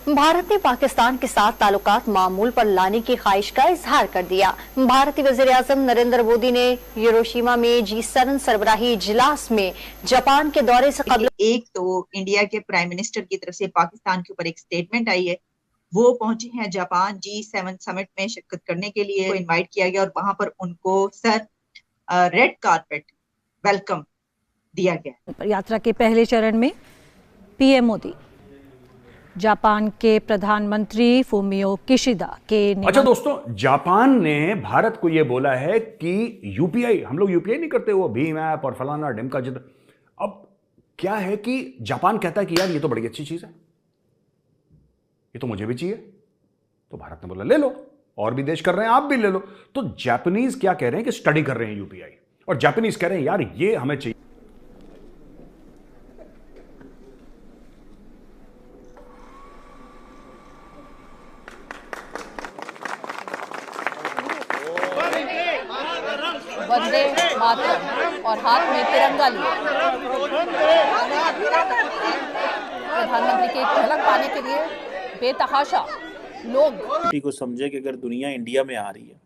भारत ने पाकिस्तान के साथ ताल्लुकात मामूल पर लाने की ख्वाहिश का इजहार कर दिया। भारतीय वज़ीर-ए-आज़म नरेंद्र मोदी ने हिरोशिमा में G7 सरबराही इजलास में जापान के दौरे से कबल एक तो इंडिया के प्राइम मिनिस्टर की तरफ से पाकिस्तान के ऊपर एक स्टेटमेंट आई है, वो पहुंचे हैं जापान G7 समिट में शिरकत करने के लिए, इनवाइट किया गया और वहां पर उनको सर रेड कारपेट वेलकम दिया गया। यात्रा के पहले चरण में पीएम मोदी जापान के प्रधानमंत्री फूमियो किशिदा के अच्छा दोस्तों, जापान ने भारत को यह बोला है कि यूपीआई, हम लोग यूपीआई नहीं करते, वो भीम ऐप और फलाना ढिमका जितना। अब क्या है कि जापान कहता है कि यार ये तो बड़ी अच्छी चीज है, ये तो मुझे भी चाहिए। तो भारत ने बोला ले लो, और भी देश कर रहे हैं, आप भी ले लो। तो जापानीज क्या कह रहे हैं कि स्टडी कर रहे हैं यूपीआई, और जापानीज कह रहे हैं यार ये हमें चाहिए। वंदे मातरम और हाथ में तिरंगा लिया। प्रधानमंत्री की एक झलक पाने के लिए बेतहाशा लोग को समझे कि अगर दुनिया इंडिया में आ रही है,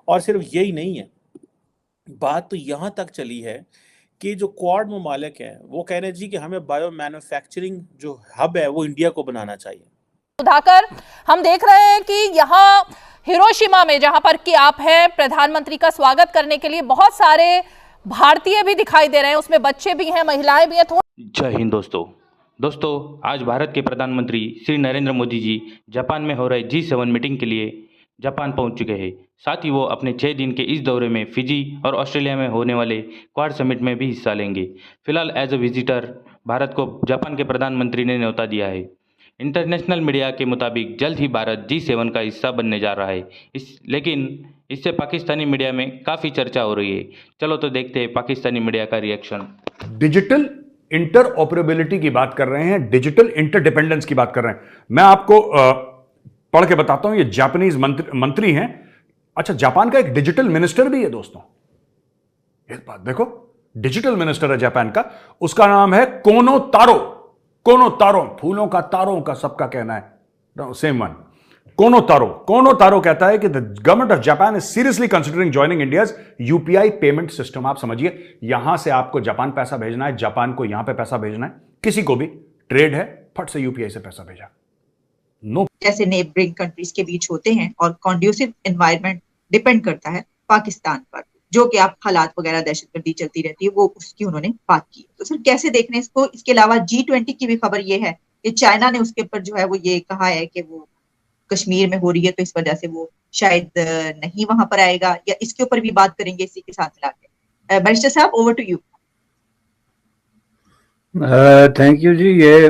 और सिर्फ यही नहीं है, बात तो यहाँ तक चली है कि जो क्वाड ममालिक हैं वो कह रहे हैं जी कि हमें बायो मैन्युफैक्चरिंग जो हब है वो इंडिया को बनाना चाहिए। सुधाकर, हम देख रहे हैं कि यहाँ हिरोशिमा में जहां पर कि आप हैं, प्रधानमंत्री का स्वागत करने के लिए बहुत सारे भारतीय भी दिखाई दे रहे हैं, उसमें बच्चे भी हैं, महिलाएं भी हैं। जय हिंद दोस्तों, आज भारत के प्रधानमंत्री श्री नरेंद्र मोदी जी जापान में हो रहे G7 मीटिंग के लिए जापान पहुंच चुके हैं। साथ ही वो अपने 6 दिन के इस दौरे में फिजी और ऑस्ट्रेलिया में होने वाले क्वाड समिट में भी हिस्सा लेंगे। फिलहाल एज अ विजिटर भारत को जापान के प्रधानमंत्री ने न्योता दिया है। इंटरनेशनल मीडिया के मुताबिक जल्द ही भारत G7 का हिस्सा बनने जा रहा है। लेकिन इससे पाकिस्तानी मीडिया में काफ़ी चर्चा हो रही है। चलो तो देखते हैं पाकिस्तानी मीडिया का रिएक्शन। डिजिटल इंटरऑपरेबिलिटी की बात कर रहे हैं, डिजिटल इंटरडिपेंडेंस की बात कर रहे हैं। मैं आपको पढ़ के बताता हूं, ये जापानीज मंत्री हैं। अच्छा, जापान का एक डिजिटल मिनिस्टर भी है दोस्तों, एक बात देखो, डिजिटल मिनिस्टर है जापान का, उसका नाम है कोनो तारो। कोनो तारो, फूलों का, तारों का, सबका कहना है सेम वन। कोनो तारो कहता है कि the government of Japan is seriously considering joining India's UPI payment system. आप समझिए, यहां से आपको जापान पैसा भेजना है, जापान को यहां पे पैसा भेजना है, किसी को भी ट्रेड है, फट से यूपीआई से पैसा भेजा। नो जैसे नेबरिंग कंट्रीज के बीच होते हैं, और कॉन्ड्यूसिव एनवायरनमेंट डिपेंड करता है पाकिस्तान पर, जो कि आप हालात वगैरह दहशतगर्दी चलती रहती है, वो उसकी उन्होंने बात की। तो सर कैसे देख रहे हैं इसको? इसके अलावा G20 की भी खबर ये है कि चाइना ने उसके ऊपर जो है वो ये कहा है कि वो कश्मीर में हो रही है तो इस वजह से वो शायद नहीं वहां पर आएगा, या इसके ऊपर भी बात करेंगे इसी के साथ मिला के। बैरिस्टर साहब, over to you. Thank you जी। ये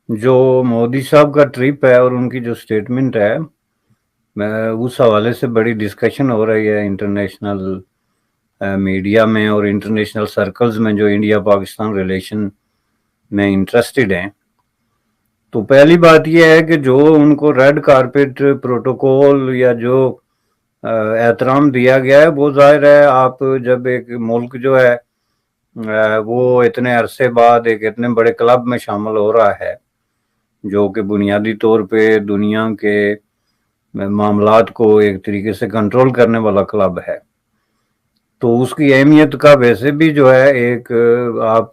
जो मोदी साहब का ट्रिप है और उनकी जो स्टेटमेंट है, उस हवाले से बड़ी डिस्कशन हो रही है इंटरनेशनल मीडिया में और इंटरनेशनल सर्कल्स में जो इंडिया पाकिस्तान रिलेशन में इंटरेस्टेड हैं। तो पहली बात यह है कि जो उनको रेड कारपेट प्रोटोकॉल या जो एहतराम दिया गया है, वो जाहिर है, आप जब एक मुल्क जो है वो इतने अरसे बाद एक इतने बड़े क्लब में शामिल हो रहा है, जो कि बुनियादी तौर पे दुनिया के मामलात को एक तरीके से कंट्रोल करने वाला क्लब है, तो उसकी अहमियत का वैसे भी जो है, एक आप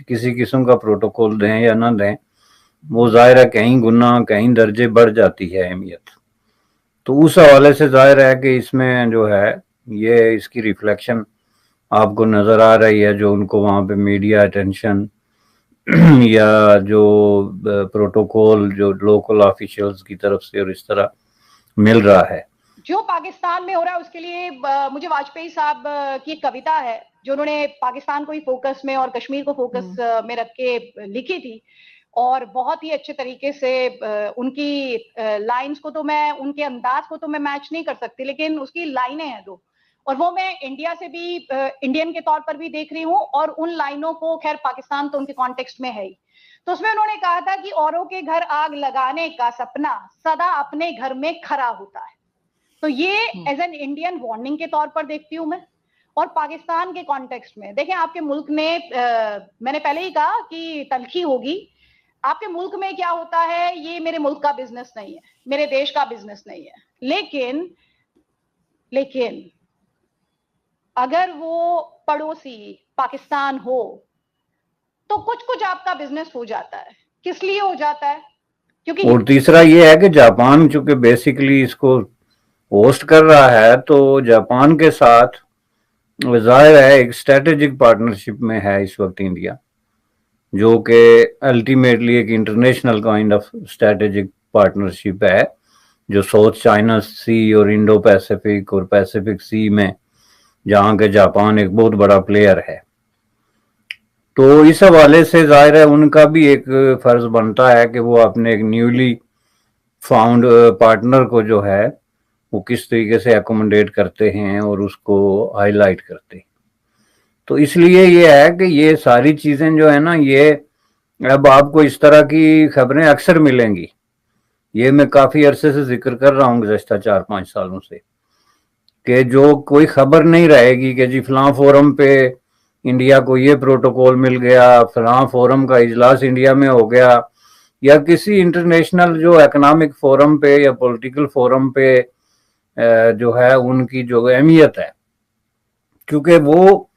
किसी किस्म का प्रोटोकॉल दें या ना दें, वो जाहिर है कहीं गुना कहीं दर्जे बढ़ जाती है अहमियत। तो उस हवाले से जाहिर है कि इसमें जो है ये इसकी रिफ्लेक्शन आपको नज़र आ रही है, जो उनको वहाँ पे मीडिया अटेंशन या जो प्रोटोकॉल जो लोकल ऑफिशियल्स की तरफ से और इस तरह मिल रहा है। जो पाकिस्तान में हो रहा है उसके लिए मुझे वाजपेयी साहब की एक कविता है जो उन्होंने पाकिस्तान को ही फोकस में और कश्मीर को फोकस में रख के लिखी थी, और बहुत ही अच्छे तरीके से उनकी लाइंस को तो मैं, उनके अंदाज को तो मैं मैच नहीं कर सकती, लेकिन उसकी लाइनें हैं दो, और वो मैं इंडिया से भी इंडियन के तौर पर भी देख रही हूँ, और उन लाइनों को, खैर पाकिस्तान तो उनके कॉन्टेक्स्ट में है ही। तो उसमें उन्होंने कहा था कि औरों के घर आग लगाने का सपना सदा अपने घर में खरा होता है। तो ये एज एन इंडियन वार्निंग के तौर पर देखती हूं मैं। और पाकिस्तान के कॉन्टेक्स्ट में देखें, आपके मुल्क ने मैंने पहले ही कहा कि तलखी होगी, आपके मुल्क में क्या होता है ये मेरे मुल्क का बिजनेस नहीं है, मेरे देश का बिजनेस नहीं है। लेकिन अगर वो पड़ोसी पाकिस्तान हो तो कुछ कुछ आपका बिजनेस हो जाता है। किस लिए हो जाता है? क्योंकि और तीसरा ये है कि जापान चूंकि बेसिकली इसको होस्ट कर रहा है, तो जापान के साथ जाहिर है एक स्ट्रेटेजिक पार्टनरशिप में है इस वक्त इंडिया, जो कि अल्टीमेटली एक international kind of strategic partnership है, जो साउथ चाइना सी और इंडो पैसिफिक और पैसिफिक सी में, जहां के जापान एक बहुत बड़ा प्लेयर है। तो इस हवाले से जाहिर है उनका भी एक फर्ज बनता है कि वो अपने एक न्यूली फाउंड पार्टनर को जो है वो किस तरीके से एकोमोडेट करते हैं और उसको हाईलाइट करते हैं। तो इसलिए ये है कि ये सारी चीजें जो है ना, ये अब आपको इस तरह की खबरें अक्सर मिलेंगी। ये मैं काफी अरसे से जिक्र कर रहा हूँ गुज़श्ता 4-5 सालों से, कि जो कोई खबर नहीं रहेगी कि जी फलां फोरम पे इंडिया को ये प्रोटोकॉल मिल गया, फलां फोरम का इजलास इंडिया में हो गया, या किसी इंटरनेशनल जो इकोनॉमिक फोरम पे या पॉलिटिकल फोरम पे जो है उनकी जो अहमियत है। क्योंकि वो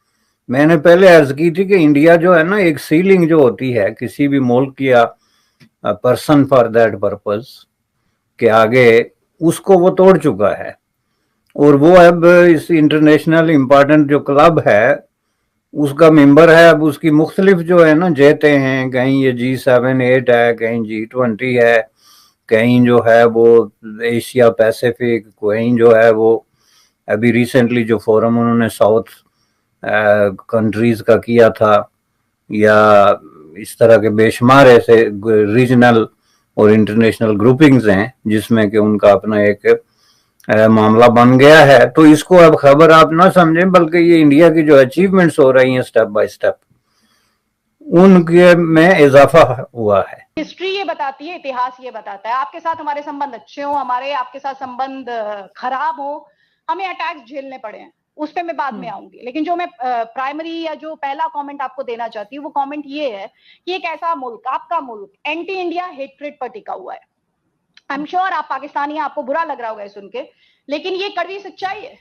मैंने पहले अर्ज की थी कि इंडिया जो है ना, एक सीलिंग जो होती है किसी भी मुल्क या पर्सन फॉर दैट पर्पस के आगे, उसको वो तोड़ चुका है। और वो अब इस इंटरनेशनल इम्पोर्टेंट जो क्लब है उसका मेंबर है। अब उसकी मुख्तलिफ जो है ना जेतें हैं, कहीं ये G7-8 है, कहीं G20 है, कहीं जो है वो एशिया पैसिफिक, कहीं जो है वो अभी रिसेंटली जो फोरम उन्होंने साउथ कंट्रीज का किया था, या इस तरह के बेशुमार ऐसे रीजनल और इंटरनेशनल ग्रुपिंग्स हैं जिसमें कि उनका अपना एक मामला बन गया है। तो इसको अब खबर आप ना समझें, बल्कि ये इंडिया की जो अचीवमेंट्स हो रही हैं स्टेप बाय स्टेप, उनके में इजाफा हुआ है। हिस्ट्री ये बताती है, इतिहास ये बताता है, आपके साथ हमारे संबंध अच्छे हो, हमारे आपके साथ संबंध खराब हो, हमें अटैक्स झेलने पड़े हैं, उस पे मैं बाद में आऊंगी। लेकिन जो मैं प्राइमरी या जो पहला कमेंट आपको देना चाहती हूँ वो कमेंट ये है कि एक ऐसा मुल्क, आपका मुल्क, एंटी इंडिया हेट्रेड पर टिका हुआ है। आई एम श्योर आप पाकिस्तानी, आपको बुरा लग रहा होगा सुन के, लेकिन ये कड़वी सच्चाई है।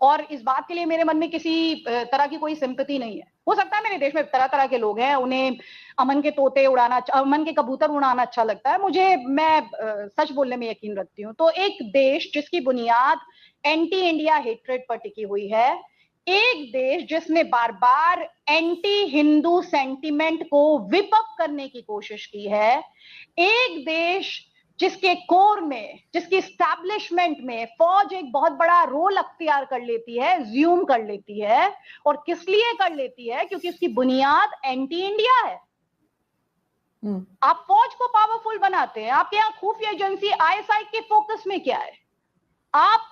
और इस बात के लिए मेरे मन में किसी तरह की कोई सिंपैथी नहीं है। हो सकता है मेरे देश में तरह तरह के लोग हैं, उन्हें अमन के तोते उड़ाना, अमन के कबूतर उड़ाना अच्छा लगता है, मैं सच बोलने में यकीन रखती हूँ। तो एक देश जिसकी बुनियाद एंटी इंडिया हेट्रेड पर टिकी हुई है, एक देश जिसने बार बार एंटी हिंदू सेंटिमेंट को विप अप करने की कोशिश की है, एक देश जिसके कोर में, जिसकी स्टैब्लिशमेंट में फौज एक बहुत बड़ा रोल अख्तियार कर लेती है, ज्यूम कर लेती है। और किस लिए कर लेती है? क्योंकि उसकी बुनियाद एंटी इंडिया है। आप फौज को पावरफुल बनाते हैं, आपके यहाँ खुफिया एजेंसी ISI के फोकस में क्या है? आप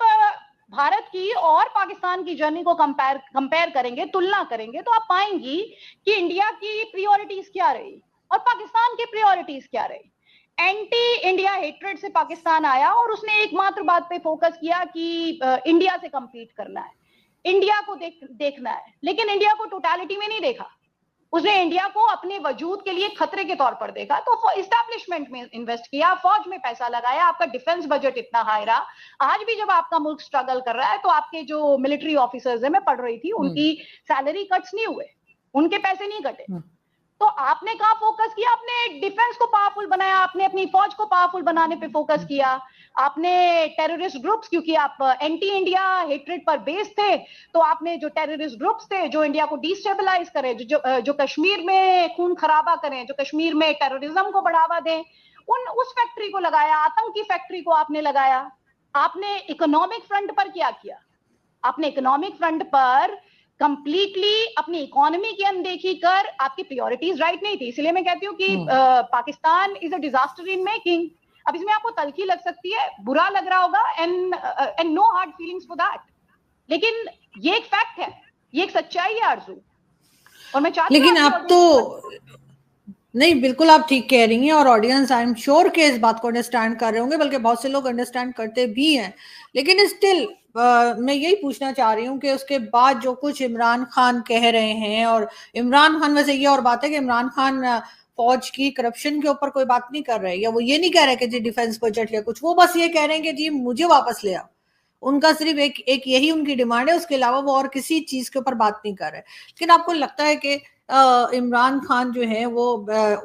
भारत की और पाकिस्तान की जर्नी को कंपेयर करेंगे, तुलना करेंगे, तो आप पाएंगी कि इंडिया की प्रायोरिटीज क्या रही और पाकिस्तान की प्रायोरिटीज क्या रही। एंटी इंडिया हेट्रेड से पाकिस्तान आया और उसने एकमात्र बात पे फोकस किया कि इंडिया से compete करना है, इंडिया को देखना है, लेकिन इंडिया को टोटलिटी में नहीं देखा। उसने इंडिया को अपने वजूद के लिए खतरे के तौर पर देखा, तो इस्टेब्लिशमेंट में इन्वेस्ट किया, फौज में पैसा लगाया, आपका डिफेंस बजट इतना हाई रहा। आज भी जब आपका मुल्क स्ट्रगल कर रहा है तो आपके जो मिलिट्री ऑफिसर्स है, मैं पढ़ रही थी, उनकी सैलरी कट्स नहीं हुए, उनके पैसे नहीं कटे। तो आपने कहाँ फोकस किया? आपने डिफेंस को पावरफुल बनाया, आपने अपनी फौज को पावरफुल बनाने पे फोकस किया, आपने टेररिस्ट ग्रुप्स, क्योंकि आप एंटी इंडिया हेट्रेड पर बेस्ड थे, तो आपने जो टेररिस्ट ग्रुप्स थे जो इंडिया को डिस्टेबलाइज करें, जो कश्मीर में खून खराबा करें, जो कश्मीर में टेररिज्म को बढ़ावा दें, उस फैक्ट्री को लगाया, आतंकी फैक्ट्री को आपने लगाया। आपने इकोनॉमिक फ्रंट पर क्या किया? आपने इकोनॉमिक फ्रंट पर कंप्लीटली अपनी इकोनॉमी की अनदेखी कर, आपकी प्रायोरिटीज राइट नहीं थी। इसलिए मैं कहती हूँ कि Pakistan is a disaster in making. अब इसमें आपको तलखी लग सकती है, बुरा लग रहा होगा, and no hard feelings for that, लेकिन ये एक फैक्ट है, ये एक सच्चाई है आरजू। और मैं चाहती हूँ, लेकिन आप तो नहीं, बिल्कुल आप ठीक कह रही हैं, और ऑडियंस आई एम श्योर के इस बात को अंडरस्टैंड कर रहे होंगे, बल्कि बहुत से लोग अंडरस्टैंड करते भी हैं। लेकिन स्टिल मैं यही पूछना चाह रही हूँ कि उसके बाद जो कुछ इमरान खान कह रहे हैं, और इमरान खान, वैसे ये और बात है कि इमरान खान फौज की करप्शन के ऊपर कोई बात नहीं कर रहे, या वो ये नहीं कह रहे कि जी डिफेंस बजट या कुछ, वो बस ये कह रहे हैं कि जी मुझे वापस ले आओ। उनका सिर्फ एक यही उनकी डिमांड है, उसके अलावा वो और किसी चीज के ऊपर बात नहीं कर रहे। लेकिन आपको लगता है कि इमरान खान जो है वो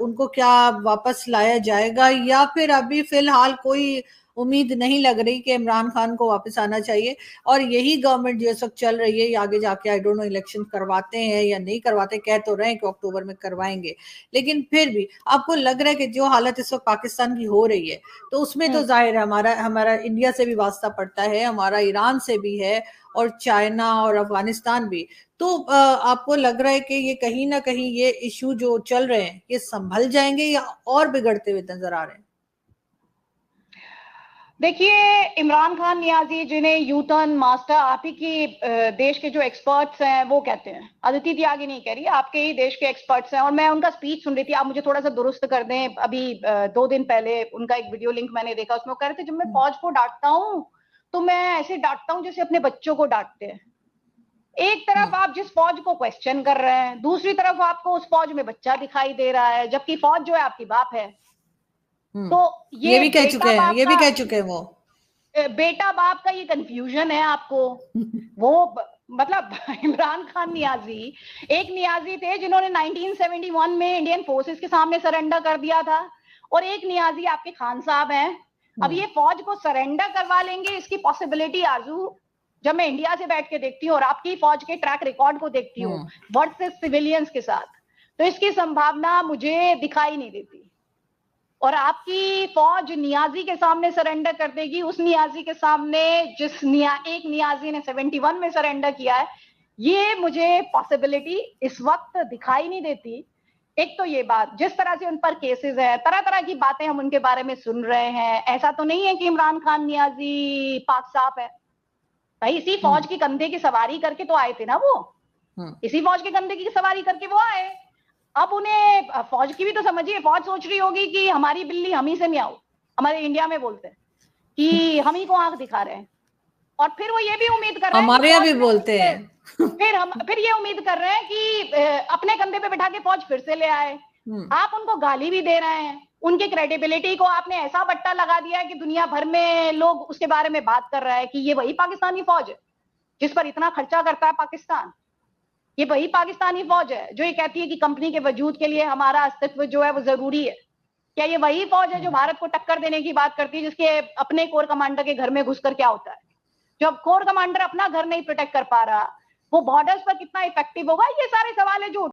उनको क्या वापस लाया जाएगा, या फिर अभी फिलहाल कोई उम्मीद नहीं लग रही कि इमरान खान को वापस आना चाहिए, और यही गवर्नमेंट जो इस वक्त चल रही है, आगे जाके आई डोंट नो इलेक्शन करवाते हैं या नहीं करवाते, कह तो रहे हैं कि अक्टूबर में करवाएंगे, लेकिन फिर भी आपको लग रहा है कि जो हालत इस वक्त पाकिस्तान की हो रही है, तो उसमें तो जाहिर है हमारा इंडिया से भी वास्ता पड़ता है, हमारा ईरान से भी है, और चाइना और अफगानिस्तान भी। तो आपको लग रहा है कि ये कहीं ना कहीं ये इशू जो चल रहे हैं ये संभल जाएंगे या और बिगड़ते हुए नजर आ रहे हैं? देखिए, इमरान खान नियाजी जिन्हें यू टर्न मास्टर आप ही की देश के जो एक्सपर्ट्स हैं वो कहते हैं, अदिति त्यागी नहीं कह रही, आपके ही देश के एक्सपर्ट्स हैं, और मैं उनका स्पीच सुन रही थी, आप मुझे थोड़ा सा दुरुस्त कर दें, अभी 2 दिन पहले उनका एक वीडियो लिंक मैंने देखा, उसमें वो कह रहे थे जब मैं फौज को डांटता हूँ तो मैं ऐसे डांटता हूँ जैसे अपने बच्चों को डांटते हैं। एक तरफ आप जिस फौज को क्वेश्चन कर रहे हैं, दूसरी तरफ आपको उस फौज में बच्चा दिखाई दे रहा है, जबकि फौज जो है आपकी बाप है। तो ये भी कह चुके हैं, वो बेटा बाप का ये कंफ्यूजन है आपको। वो मतलब इमरान खान नियाजी एक नियाजी थे जिन्होंने 1971 में इंडियन फोर्सेस के सामने सरेंडर कर दिया था, और एक नियाजी आपके खान साहब हैं। अब ये फौज को सरेंडर करवा लेंगे, इसकी पॉसिबिलिटी आरजू जब मैं इंडिया से बैठ के देखती हूँ और आपकी फौज के ट्रैक रिकॉर्ड को देखती हूँ वर्सेस सिविलियंस के साथ, तो इसकी संभावना मुझे दिखाई नहीं देती। और आपकी फौज नियाजी के सामने सरेंडर कर देगी, उस नियाजी के सामने एक नियाजी ने 71 में सरेंडर किया है, ये मुझे पॉसिबिलिटी इस वक्त दिखाई नहीं देती। एक तो ये बात, जिस तरह से उन पर केसेस है, तरह तरह की बातें हम उनके बारे में सुन रहे हैं, ऐसा तो नहीं है कि इमरान खान नियाजी पाक साफ है भाई, इसी फौज की कंधे की सवारी करके तो आए थे ना वो, इसी फौज के कंधे की सवारी करके वो आए। अब उन्हें फौज की भी तो समझिए, फौज सोच रही होगी कि हमारी बिल्ली हम ही से म्याऊं, हमारे इंडिया में बोलते हैं कि हम ही को आंख दिखा रहे हैं, और फिर वो ये भी उम्मीद कर रहे हैं, हमारे यहाँ भी बोलते हैं फिर ये उम्मीद कर रहे हैं कि अपने कंधे पे बैठा के फौज फिर से ले आए। आप उनको गाली भी दे रहे हैं, उनकी क्रेडिबिलिटी को आपने ऐसा बट्टा लगा दिया है कि दुनिया भर में लोग उसके बारे में बात कर रहे हैं कि ये वही पाकिस्तानी फौज है जिस पर इतना खर्चा करता है पाकिस्तान, ये वही पाकिस्तानी फौज है जो ये कहती है कि कंपनी के वजूद के लिए हमारा अस्तित्व जो है वो जरूरी है। क्या ये वही फौज है जो भारत को टक्कर देने की बात करती है, जिसके अपने कोर कमांडर के घर में घुसकर क्या होता है? जब कोर कमांडर अपना घर नहीं प्रोटेक्ट कर पा रहा, वो बॉर्डर्स पर कितना इफेक्टिव होगा? ये सारे सवाल है जो